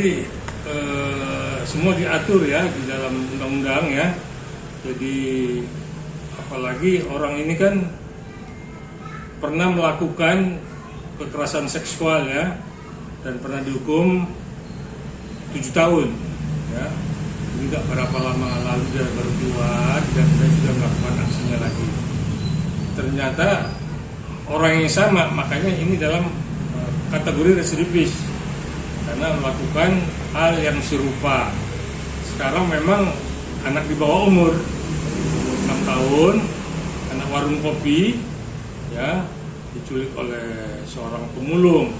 Jadi semua diatur ya di dalam undang-undang ya. Jadi apalagi orang ini kan pernah melakukan kekerasan seksual ya, dan pernah dihukum 7 tahun ya. Tidak berapa lama lalu dia baru keluar dan dia sudah melakukan aksinya lagi. Ternyata orang yang sama, makanya ini dalam kategori residivis karena melakukan hal yang serupa. Sekarang memang anak di bawah umur 6 tahun, anak warung kopi ya, diculik oleh seorang pemulung.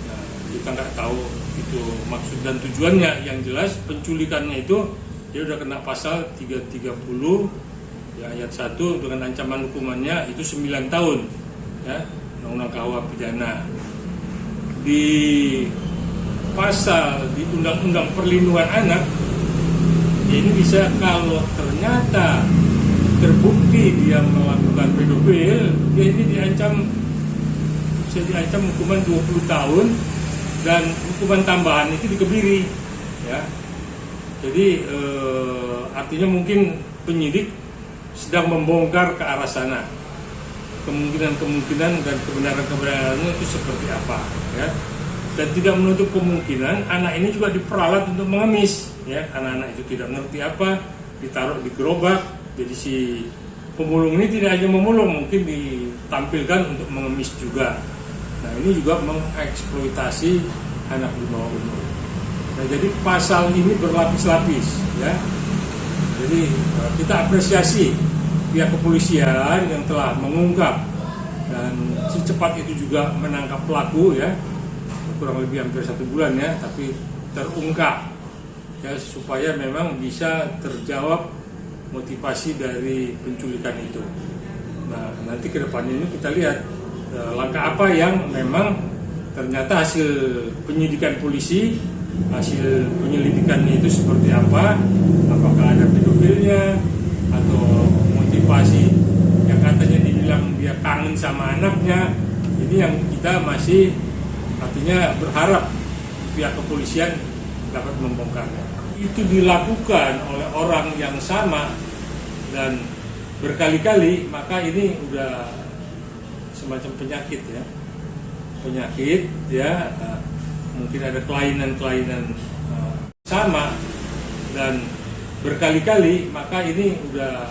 Nah, kita nggak tahu itu maksud dan tujuannya. Yang jelas penculikannya itu dia udah kena pasal 330 ya, ayat 1 dengan ancaman hukumannya itu 9 tahun ya, Undang-Undang KUH pidana. Di pasal di Undang-Undang Perlindungan Anak ya, ini bisa kalau ternyata terbukti dia melakukan pedofil, dia ini bisa diancam hukuman 20 tahun dan hukuman tambahan itu dikebiri ya. Jadi artinya mungkin penyidik sedang membongkar ke arah sana, kemungkinan dan kebenarannya itu seperti apa ya. Dan tidak menutup kemungkinan anak ini juga diperalat untuk mengemis ya. Anak-anak itu tidak ngerti apa, ditaruh di gerobak. Jadi si pemulung ini tidak hanya memulung, mungkin ditampilkan untuk mengemis juga. Nah, ini juga mengeksploitasi anak di bawah umur. Nah, jadi pasal ini berlapis-lapis ya. Jadi kita apresiasi pihak kepolisian yang telah mengungkap dan secepat itu juga menangkap pelaku ya. Kurang lebih hampir 1 bulan ya, tapi terungkap ya, supaya memang bisa terjawab motivasi dari penculikan itu. Nah, nanti ke depannya ini kita lihat langkah apa yang memang ternyata hasil penyidikan polisi, hasil penyelidikannya itu seperti apa, apakah ada pedofilnya atau motivasi yang katanya dibilang dia kangen sama anaknya. Ini yang kita masih artinya berharap pihak kepolisian dapat membongkarnya. Itu dilakukan oleh orang yang sama dan berkali-kali, maka ini udah semacam penyakit ya. Penyakit ya, mungkin ada kelainan-kelainan sama dan berkali-kali, maka ini udah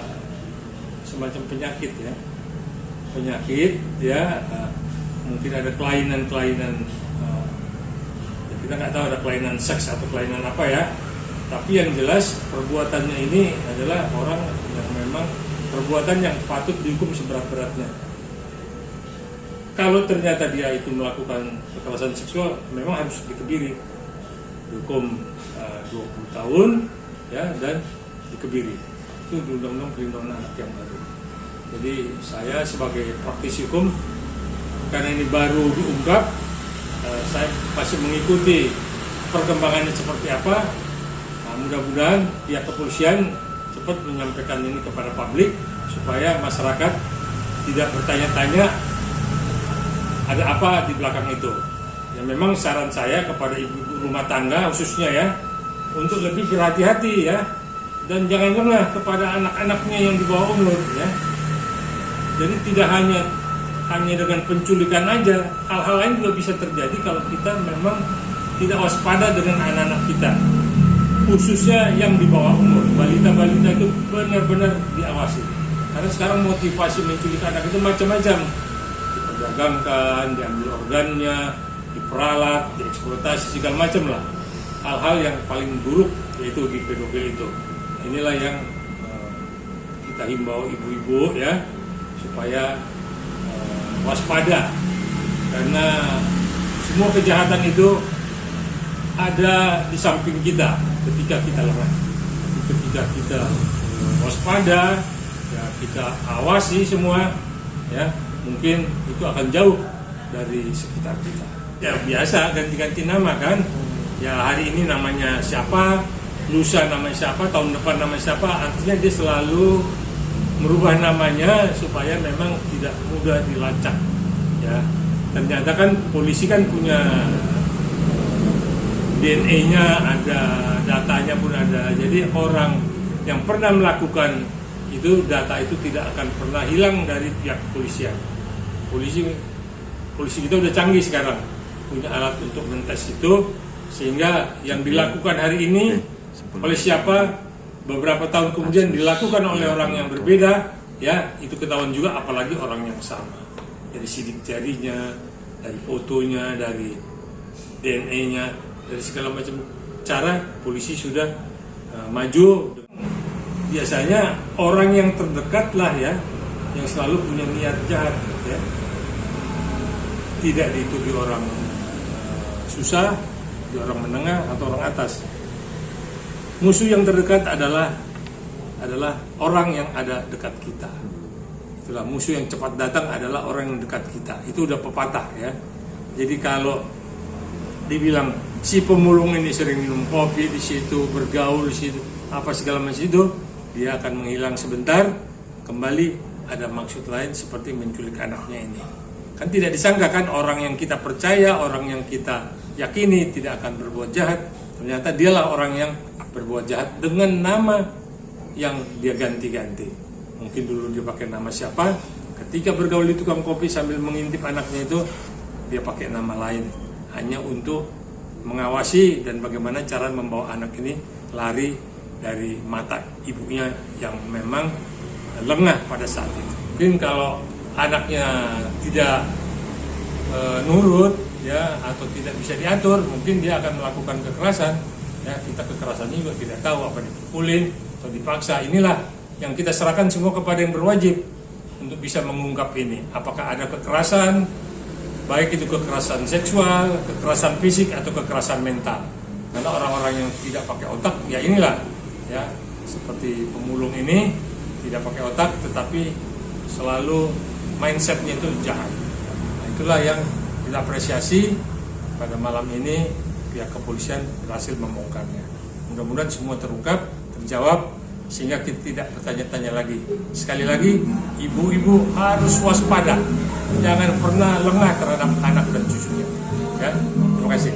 semacam penyakit ya. Penyakit ya, mungkin ada kelainan-kelainan, kita nggak tahu ada kelainan seks atau kelainan apa ya, tapi yang jelas perbuatannya ini adalah orang yang memang perbuatan yang patut dihukum seberat-beratnya. Kalau ternyata dia itu melakukan kekerasan seksual, memang harus dikebiri, dihukum 20 tahun ya, dan dikebiri. Itu di Undang-Undang Perlindungan Anak yang baru. Jadi saya sebagai praktisi hukum, karena ini baru diungkap, saya masih mengikuti perkembangannya seperti apa. Nah, mudah-mudahan pihak kepolisian cepat menyampaikan ini kepada publik supaya masyarakat tidak bertanya-tanya ada apa di belakang itu. Ya, memang saran saya kepada ibu rumah tangga khususnya ya, untuk lebih berhati-hati ya, dan jangan lengah kepada anak-anaknya yang di bawah umur ya. Jadi tidak hanya dengan penculikan aja, hal-hal lain juga bisa terjadi kalau kita memang tidak waspada dengan anak-anak kita, khususnya yang di bawah umur. Balita-balita itu benar-benar diawasi, karena sekarang motivasi menculik anak itu macam-macam, diperdagangkan, diambil organnya, diperalat, dieksploitasi, segala macam lah. Hal-hal yang paling buruk yaitu di pedofil itu. Inilah yang kita himbau ibu-ibu ya, supaya waspada, karena semua kejahatan itu ada di samping kita ketika kita lengah. Ketika kita waspada ya, kita awasi semua ya, mungkin itu akan jauh dari sekitar kita. Ya biasa ganti-ganti nama kan ya, hari ini namanya siapa, lusa namanya siapa, tahun depan namanya siapa, artinya dia selalu merubah namanya supaya memang tidak mudah dilacak ya. Ternyata kan polisi kan punya DNA-nya ada, datanya pun ada. Jadi orang yang pernah melakukan itu, data itu tidak akan pernah hilang dari pihak kepolisian. Polisi kita udah canggih sekarang, punya alat untuk mentes itu, sehingga yang dilakukan hari ini oleh siapa, beberapa tahun kemudian dilakukan oleh orang yang berbeda, ya itu ketahuan juga, apalagi orang yang sama. Dari sidik jarinya, dari fotonya, dari DNA-nya, dari segala macam cara polisi sudah maju. Biasanya orang yang terdekat lah ya, yang selalu punya niat jahat ya. Tidak dituduh orang susah, di orang menengah atau orang atas. Musuh yang terdekat adalah orang yang ada dekat kita. Itulah musuh yang cepat datang adalah orang yang dekat kita. Itu udah pepatah ya. Jadi kalau dibilang si pemulung ini sering minum kopi di situ, bergaul di situ, apa segala macam itu, dia akan menghilang sebentar, kembali ada maksud lain seperti menculik anaknya ini. Kan tidak disangka kan, orang yang kita percaya, orang yang kita yakini tidak akan berbuat jahat, ternyata dialah orang yang berbuat jahat dengan nama yang dia ganti-ganti. Mungkin dulu dia pakai nama siapa, ketika bergaul di tukang kopi sambil mengintip anaknya itu, dia pakai nama lain, hanya untuk mengawasi dan bagaimana cara membawa anak ini lari dari mata ibunya yang memang lengah pada saat itu. Mungkin kalau anaknya tidak nurut ya, atau tidak bisa diatur, mungkin dia akan melakukan kekerasan ya. Kita kekerasannya juga tidak tahu, apa dipukulin atau dipaksa. Inilah yang kita serahkan semua kepada yang berwajib untuk bisa mengungkap ini. Apakah ada kekerasan, baik itu kekerasan seksual, kekerasan fisik atau kekerasan mental. Karena orang-orang yang tidak pakai otak ya inilah ya, seperti pemulung ini tidak pakai otak tetapi selalu mindsetnya itu jahat. Nah, itulah yang kita apresiasi pada malam ini, pihak kepolisian berhasil membongkarnya. Mudah-mudahan semua terungkap, terjawab, sehingga kita tidak bertanya-tanya lagi. Sekali lagi, ibu-ibu harus waspada, jangan pernah lengah terhadap anak dan cucunya. Ya, terima kasih.